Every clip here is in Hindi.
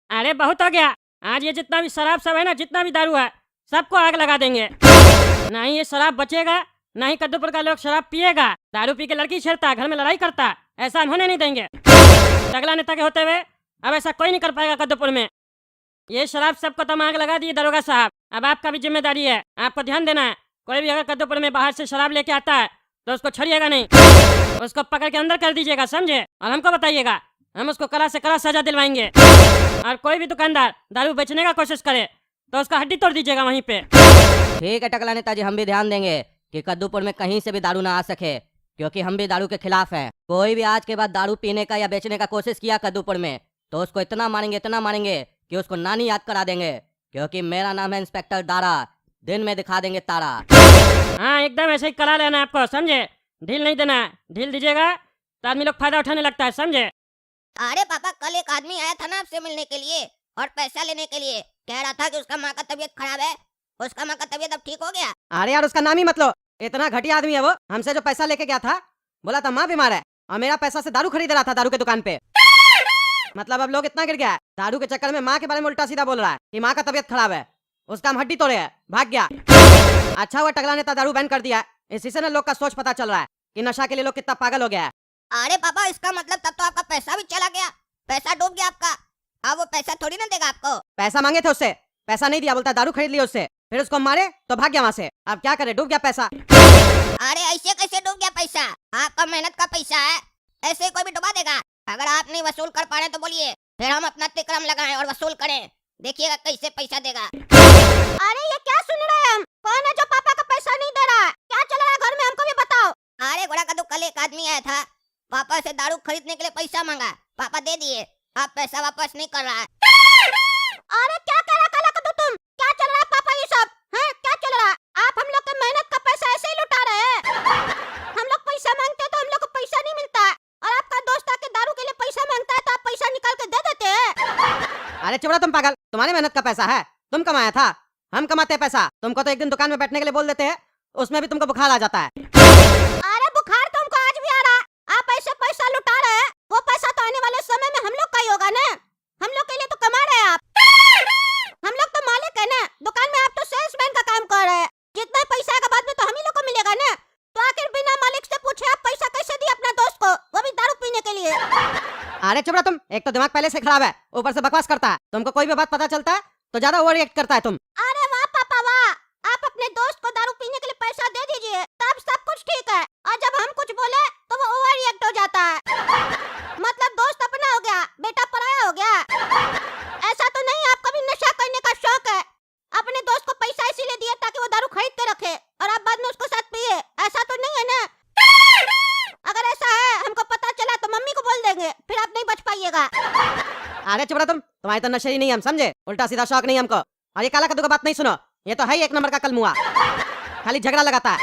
अरे बहुत हो गया। आज ये जितना भी शराब सब है ना, जितना भी दारू है, सबको आग लगा देंगे। ना ही ये शराब बचेगा, ना ही कद्दूपुर का लोग शराब पिएगा। दारू पी के लड़की छेड़ता, घर में लड़ाई करता, ऐसा हम होने नहीं देंगे। तगला नेता के होते हुए अब ऐसा कोई नहीं कर पाएगा कद्दूपुर में। ये शराब सबको तो हम आग लगा दिए दरोगा साहब। अब आपका भी जिम्मेदारी है, आपको ध्यान देना है। कोई भी अगर कद्दूपुर में बाहर से शराब लेके आता है तो उसको छोड़िएगा नहीं, उसको पकड़ के अंदर कर दीजिएगा, समझे? और हमको बताइएगा, हम उसको कड़ा से कड़ा सजा दिलवाएंगे। और कोई भी दुकानदार दारू बेचने का कोशिश करे तो उसका हड्डी तोड़ दीजिएगा वहीं पे। ठीक है टकला नेताजी, हम भी ध्यान देंगे कि कद्दूपुर में कहीं से भी दारू ना आ सके, क्योंकि हम भी दारू के खिलाफ हैं। कोई भी आज के बाद दारू पीने का या बेचने का कोशिश किया कद्दूपुर में तो उसको इतना मारेंगे कि उसको नानी याद करा देंगे, क्योंकि मेरा नाम है इंस्पेक्टर दारा। दिन में दिखा देंगे तारा। हाँ, एकदम ऐसे ही करा लेना आपको, समझे? ढील नहीं देना, ढील दीजिएगा तो आदमी लोग फायदा उठाने लगता है, समझे? अरे पापा, कल एक आदमी आया था ना आपसे मिलने के लिए और पैसा लेने के लिए। कह रहा था कि उसका माँ का तबीयत खराब है। उसका माँ का तबीयत अब ठीक हो गया? अरे यार, उसका नाम ही मत लो। इतना घटिया आदमी है वो। हमसे जो पैसा लेके गया था, बोला था माँ बीमार है, और मेरा पैसा से दारू खरीद रहा था दारू के दुकान पे। मतलब अब लोग इतना गिर गया है दारू के चक्कर में, माँ के बारे में उल्टा सीधा बोल रहा है कि माँ का तबीयत खराब है, उसका हम हड्डी तोड़े है, भाग गया। अच्छा हुआ टकला नेता दारू बैन कर दिया। इसी से ना लोग का सोच पता चल रहा है कि नशा के लिए लोग कितना पागल हो गया है। अरे पापा, इसका मतलब तब तो आपका पैसा भी चला गया, पैसा डूब गया आपका। अब वो पैसा थोड़ी ना देगा आपको। पैसा मांगे थे उससे, पैसा नहीं दिया, बोलता दारू खरीद लिया उससे, फिर उसको मारे तो भाग गया वहाँ से। अब क्या करे, डूब गया पैसा। अरे ऐसे कैसे डूब गया पैसा? आपका मेहनत का पैसा है, ऐसे कोई भी डुबा देगा? अगर आप नहीं वसूल कर पा रहे तो बोलिए, फिर हम अपना तिक्रम लगाएं और वसूल करें। देखिएगा कैसे पैसा देगा। अरे ये क्या सुन रहे हैं हम? कौन है जो पापा का पैसा नहीं दे रहा है? क्या चल रहा है घर में, हमको भी बताओ। अरे घोड़ा का तो कल एक आदमी आया था, पापा से दारू खरीदने के लिए पैसा मांगा, पापा दे दिए, अब पैसा वापस नहीं कर रहा है। अरे क्या कर रहा काला कद्दू तुम? क्या चल रहा है पापा ये सब? हैं, क्या चल रहा है? आप हम लोग के मेहनत का पैसा ऐसे ही लुटा रहे हैं। हम लोग पैसा मांगते हैं तो हम लोग को पैसा नहीं मिलता है, और आपका दोस्त आके दारू के लिए पैसा मांगता है तो आप पैसा निकाल के दे देते हैं। अरे चुप रहो तुम पागल, तुम्हारी मेहनत का पैसा है, तुम कमाया था, हम कमाते हैं पैसा। तुमको तो एक दिन दुकान में बैठने के लिए बोल देते हैं, उसमें भी तुमको बुखार आ जाता है। अरे बुखार तो हमको आज भी आ रहा है। आप ऐसे पैसा लुटा रहे हैं, वो पैसा तो आने वाले समय में हम लोग का ही होगा ना। हम लोग के लिए तो कमा रहे हैं आप। हम लोग तो मालिक है ना दुकान में, आप तो सेल्समैन का काम कर रहे हैं। जितना पैसा आएगा बाद में तो हम ही लोग को मिलेगा ना। तो आखिर बिना मालिक से पूछे आप पैसा कैसे दिए अपना दोस्त को, वो भी दारू पीने के लिए? अरे चुप रहो तुम, एक तो दिमाग पहले से खराब है, ऊपर से बकवास करता है। तुमको कोई भी बात पता चलता है तो ज्यादा ओवर रिएक्ट करता है तुम। अरे वाह पापा वाह, आप अपने दोस्त को दारू पीने के लिए पैसा दे दीजिए, तब सब कुछ ठीक है। और जब हम कुछ बोले तो वो ओवर रिएक्ट हो जाता है। मतलब दोस्त अपना हो गया, बेटा पराया हो गया। ऐसा तो नहीं, आपको भी नशा करने का शौक है। अपने दोस्त को पैसा इसीलिए दिया ताकि वो दारू खरीद के रखे और आप बाद में उसको साथ पिए, ऐसा तो नहीं है ना? अगर ऐसा है हमको पता चला तो मम्मी को बोल देंगे, फिर आप नहीं बच पाइएगा। अरे चुप रहो तुम, तुम्हारी तो नशे ही नहीं हम, समझे? उल्टा सीधा शौक नहीं हमको। और ये काला कद्दू का बात नहीं सुनो, ये तो है ही एक नंबर का कलमुआ, खाली झगड़ा लगाता है।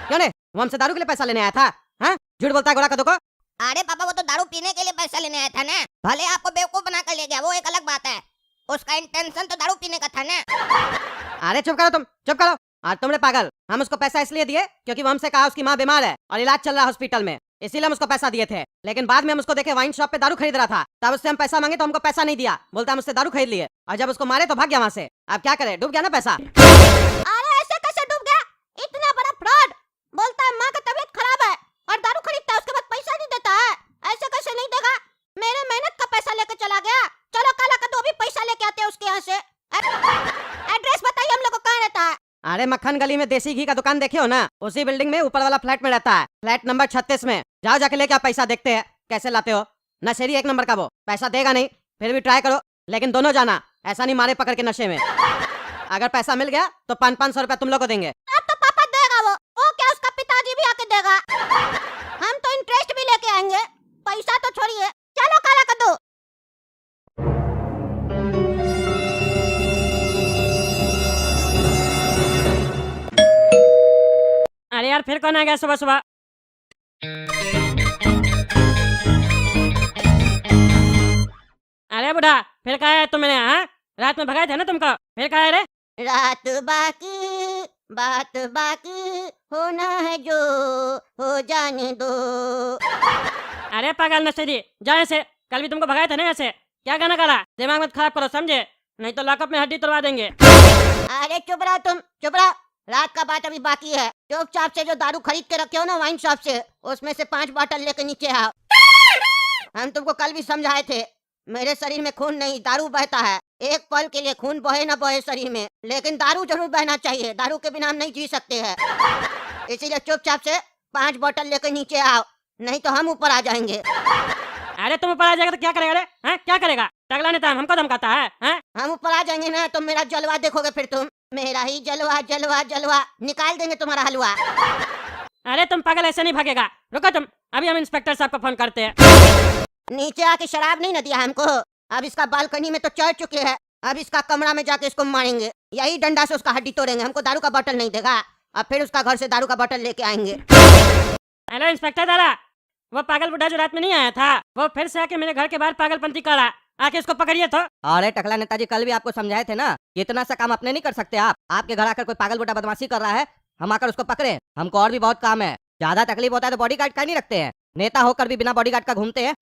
क्यों नहीं, वो हमसे दारू के लिए पैसा लेने आया था? हाँ, झूठ बोलता है घोड़ा कद्दू को। अरे पापा, वो तो दारू पीने के लिए पैसा लेने आया था ना। भले आपको बेवकूफ बना कर ले गया, वो एक अलग बात है। उसका इंटेंशन तो दारू पीने का था ना। अरे चुप करो तुम, चुप करो। और तुमने पागल, हम उसको पैसा इसलिए दिए क्योंकि वो हमसे कहा उसकी माँ बीमार है और इलाज चल रहा है हॉस्पिटल में, इसीलिए हम उसको पैसा दिए थे। लेकिन बाद में हम उसको देखे वाइन शॉप पे दारू खरीद रहा था, तब उससे हम पैसा मांगे तो हमको पैसा नहीं दिया, बोलता हम उससे दारू खरीद लिए। और जब उसको मारे तो भाग गया वहाँ से। अब क्या करे, डूब गया ना पैसा। अरे ऐसे कैसे डूब गया? इतना बड़ा फ्रॉड! बोलता है माँ का तबीयत खराब है और दारू खरीदता है, उसके बाद पैसा नहीं देता है। ऐसे कैसे नहीं देगा? मेरे मेहनत का पैसा लेके चला गया। चलो काला कद्दू, अभी पैसा लेके आते हैं उसके यहाँ से। एड्रेस बताइए हम लोग को, कहाँ रहता है? अरे मक्खन गली में देसी घी का दुकान देखे हो ना, उसी बिल्डिंग में ऊपर वाला फ्लैट में रहता है, फ्लैट नंबर 36 में। जाओ जाके लेके आप पैसा, देखते हैं कैसे लाते हो। नशेरी एक नंबर का वो, पैसा देगा नहीं, फिर भी ट्राई करो, लेकिन दोनों जाना, ऐसा नहीं मारे पकड़ के नशे में। अगर पैसा मिल गया तो 500-500 रुपया तुम लोग को देंगे। अब तो पापा देगा वो क्या उसका पिताजी भी आके देगा? हम तो इंटरेस्ट भी लेके आएंगे, पैसा तो छोड़िए। चलो काला कद्दू। अरे यार, फिर कौन आ गया सुबह सुबह? अरे बुढ़ा, फिर कहा है तुमने? हाँ, रात में भगाए थे ना तुमको, फिर कहा है रे? रात बाकी बात बाकी, होना है जो हो जाने दो। अरे पागल नशेरी, जाओ ऐसे, कल भी तुमको भगाए थे ना ऐसे, क्या गाना गा रहा? दिमाग मत खराब करो, समझे? नहीं तो लॉकअप में हड्डी तोड़वा देंगे। अरे चुप रहो तुम, चुप रहो। रात का बात अभी बाकी है। चुपचाप से जो दारू खरीद के रखे हो ना वाइन शॉप से, उसमें से 5 बोतल लेके नीचे आओ। हम तुमको कल भी समझाए थे, मेरे शरीर में खून नहीं दारू बहता है। एक पल के लिए खून बहे ना बहे शरीर में, लेकिन दारू जरूर बहना चाहिए। दारू के बिना हम नहीं जी सकते हैं। इसीलिए चुपचाप से 5 बोतल लेके नीचे आओ, नहीं तो हम ऊपर आ जाएंगे। अरे तुम ऊपर आ जाएगा तो क्या करेगा रे? हैं? क्या करेगा? टकला नेता हमको धमकाता है? हैं? हम ऊपर आ जाएंगे ना तो मेरा जलवा देखोगे फिर तुम। मेरा ही जलवा जलवा जलवा, निकाल देंगे तुम्हारा हलवा। अरे तुम पागल, ऐसे नहीं भागेगा। रुको तुम, अभी हम इंस्पेक्टर साहब को फोन करते हैं। नीचे आके शराब नहीं न दिया हमको, अब इसका बालकनी में तो चढ़ चुके हैं। अब इसका कमरा में जाके इसको मारेंगे, यही डंडा से उसका हड्डी तोड़ेंगे। हमको दारू का बोतल नहीं देगा, अब फिर उसका घर से दारू का बोतल लेके आएंगे। हेलो इंस्पेक्टर दादा, वो पागल बुढ़ा जो रात में नहीं आया था, वो फिर से आके मेरे घर के बाहर पागलपंती कर रहा। आके उसको पकड़िए तो। अरे टकला नेताजी, कल भी आपको समझाए थे ना, इतना सा काम अपने नहीं कर सकते आप। आपके घर आकर कोई पागल बुढ़ा बदमाशी कर रहा है, हम आकर उसको पकड़े? हमको और भी बहुत काम है। ज्यादा तकलीफ होता है तो बॉडीगार्ड का नहीं रखते हैं। नेता होकर भी बिना बॉडीगार्ड का घूमते हैं।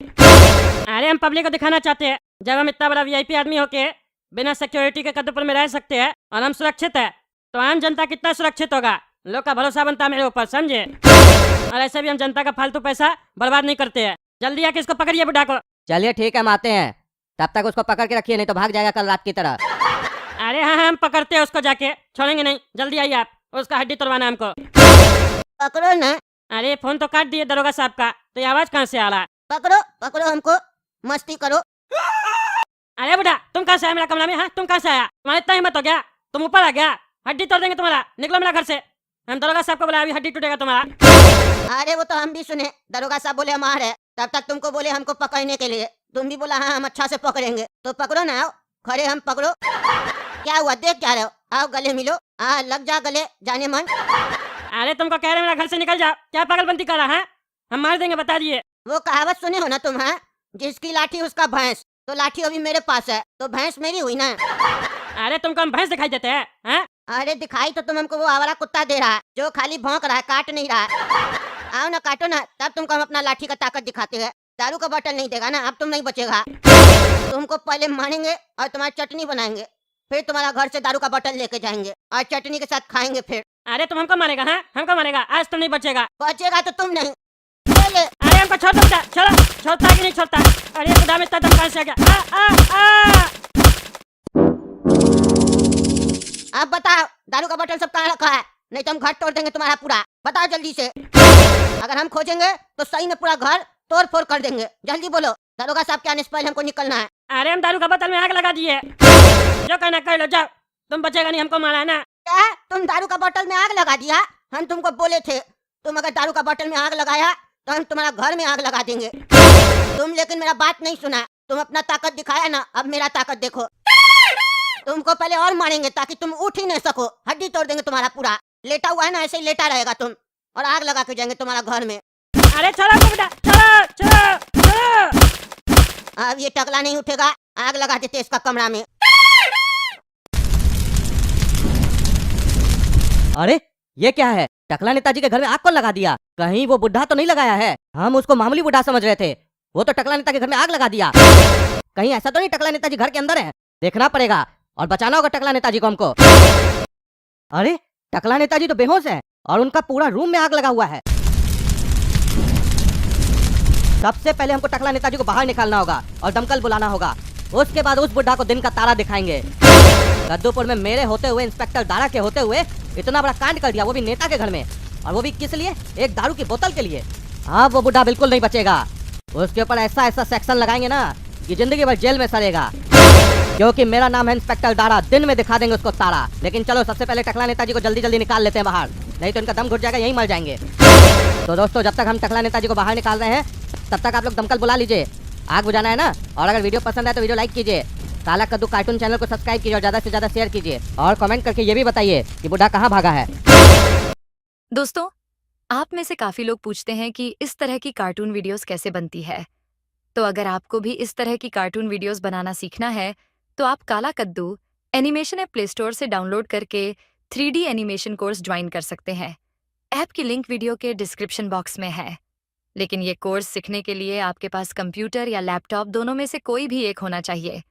अरे हम पब्लिक को दिखाना चाहते हैं, जब हम इतना बड़ा वीआईपी आदमी होके बिना सिक्योरिटी के कदम पर में रह सकते हैं और हम सुरक्षित है, तो आम जनता कितना सुरक्षित होगा? लोग का भरोसा बनता है मेरे ऊपर, समझे? और ऐसे भी हम जनता का फालतू पैसा बर्बाद नहीं करते हैं। जल्दी आके इसको पकड़िए बुढ़ा को। चलिए ठीक है, हम आते हैं। तब तक उसको पकड़ के रखिए, नहीं तो भाग जाएगा कल रात की तरह। अरे हाँ हम पकड़ते हैं उसको, जाके छोड़ेंगे नहीं। जल्दी आइए आप, उसका हड्डी तोड़वाना है हमको। पकड़ो ना, अरे फोन तो काट दिए दरोगा साहब का, तो ये आवाज कहाँ से आ रहा है? पकड़ो पकड़ो, हमको मस्ती करो। अरे बुढ़ा, तुम कहाँ से आया मेरा कमरा में? हाँ तुम कहाँ से आया? तुम्हारा इतना हिम्मत हो गया, तुम ऊपर आ गया? हड्डी तोड़ देंगे तुम्हारा, निकलो मेरा घर से। हम दरोगा साहब को बोला, अभी हड्डी टूटेगा तुम्हारा। अरे वो तो हम भी सुने, दरोगा साहब बोले हम आ रहे, तब तक तुमको बोले हमको पकड़ने के लिए। तुम भी बोला हाँ हम अच्छा से पकड़ेंगे, तो पकड़ो ना। आओ खड़े, हम पकड़ो। क्या हुआ, देख क्या रहे हो? आओ गले मिलो, लग जा गले, जाने मन। अरे तुमको कह रहे मेरा घर से निकल जाओ, क्या पागलपंती कर रहा है? हम मार देंगे, बता दिए। वो कहावत सुने हो ना तुम? है जिसकी लाठी उसका भैंस, तो लाठी अभी मेरे पास है, तो भैंस मेरी हुई ना। अरे तुमको हम भैंस दिखाई देते हैं? हैं? अरे दिखाई तो तुम हमको वो आवारा कुत्ता दे रहा है, जो खाली भौंक रहा है, काट नहीं रहा है। आओ ना, काटो ना, तब तुमको हम अपना लाठी का ताकत दिखाते हैं। दारू का बोतल नहीं देगा ना, अब तुम नहीं बचेगा। तुमको पहले मारेंगे और तुम्हारी चटनी बनाएंगे, फिर तुम्हारा घर से दारू का बोतल लेके जाएंगे और चटनी के साथ खाएंगे फिर। अरे तुम हमको मारेगा? हाँ हमको मारेगा, आज तुम नहीं बचेगा। बचेगा तो तुम नहीं। ले। अरे हमको छोड़ दो बेटा, छोड़ो। छोड़ता कि नहीं छोड़ता? अरे खुदा में इतना दम कहाँ से आ गया? आ! अब बताओ, दारू का बोतल सब कहाँ रखा है? नहीं तो हम घर तोड़ देंगे तुम्हारा पूरा। बताओ जल्दी से, अगर हम खोजेंगे तो सही में पूरा घर तोड़ फोड़ कर देंगे। जल्दी बोलो, दरोगा साहब के आने से पहले हमको निकलना है। अरे हम दारू का बोतल में आग लगा दिए, जो कहना कर लो, जाओ। तुम बचेगा नहीं, हमको मारा है ना। क्या तुम दारू का बोतल में आग लगा दिया? हम तुमको बोले थे, तुम अगर दारू का बोतल में आग लगाया तो हम तुम्हारा घर में आग लगा देंगे। तुम लेकिन मेरा बात नहीं सुना। तुम अपना ताकत दिखाया ना, अब मेरा ताकत देखो। तुमको पहले और मारेंगे ताकि तुम उठ ही नहीं सको, हड्डी तोड़ देंगे तुम्हारा पूरा। लेटा हुआ है ना, ऐसे ही लेटा रहेगा तुम, और आग लगा के जाएंगे तुम्हारा घर में। अरे छोड़ो बेटा, छोड़ो छोड़ो छोड़ो। अब ये टकला नहीं उठेगा, आग लगा देते इसका कमरा में। अरे ये क्या है? टकला नेताजी के घर में आग कौन लगा दिया? कहीं वो बुढ़ा तो नहीं लगाया है? हम उसको मामूली बुढ़ा समझ रहे थे, वो तो टकला नेता के घर में आग लगा दिया। कहीं ऐसा तो नहीं टकला नेताजी घर के अंदर है? देखना पड़ेगा और बचाना होगा टकला नेताजी को हमको। अरे टकला नेताजी तो बेहोश है और उनका पूरा रूम में आग लगा हुआ है। सबसे पहले हमको टकला नेताजी को बाहर निकालना होगा और दमकल बुलाना होगा। उसके बाद उस बुढ़ा को दिन का तारा दिखाएंगे। कद्दूपुर में मेरे होते हुए, इंस्पेक्टर दारा के होते हुए इतना बड़ा कांड कर दिया, वो भी नेता के घर में, और वो भी किस लिए? एक दारू की बोतल के लिए। अब वो बुढ़ा बिल्कुल नहीं बचेगा। उसके ऊपर ऐसा ऐसा सेक्शन लगाएंगे ना कि जिंदगी भर जेल में सड़ेगा। क्योंकि मेरा नाम है इंस्पेक्टर दारा, दिन में दिखा देंगे उसको तारा। लेकिन चलो सबसे पहले टकला नेताजी को जल्दी जल्दी निकाल लेते हैं बाहर, नहीं तो इनका दम घुट जाएगा, यहीं मर जाएंगे। तो दोस्तों, जब तक हम टकला नेताजी को बाहर निकाल रहे हैं, तब तक आप लोग दमकल बुला लीजिए, आग बुझाना है ना। और अगर वीडियो पसंद आए तो वीडियो लाइक कीजिए, काला कद्दू कार्टून चैनल को सब्सक्राइब कीजिए और ज्यादा से ज्यादा शेयर कीजिए, और कमेंट करके ये भी बताइए कि बुढ़ा कहाँ भागा है। दोस्तों, आप में से काफी लोग पूछते हैं कि इस तरह की कार्टून वीडियोस कैसे बनती है। तो अगर आपको भी इस तरह की कार्टून वीडियोस बनाना सीखना है तो आप काला कद्दू एनिमेशन ऐप प्ले स्टोर से डाउनलोड करके 3D एनिमेशन कोर्स ज्वाइन कर सकते हैं। ऐप की लिंक वीडियो के डिस्क्रिप्शन बॉक्स में है। लेकिन ये कोर्स सीखने के लिए आपके पास कंप्यूटर या लैपटॉप दोनों में से कोई भी एक होना चाहिए।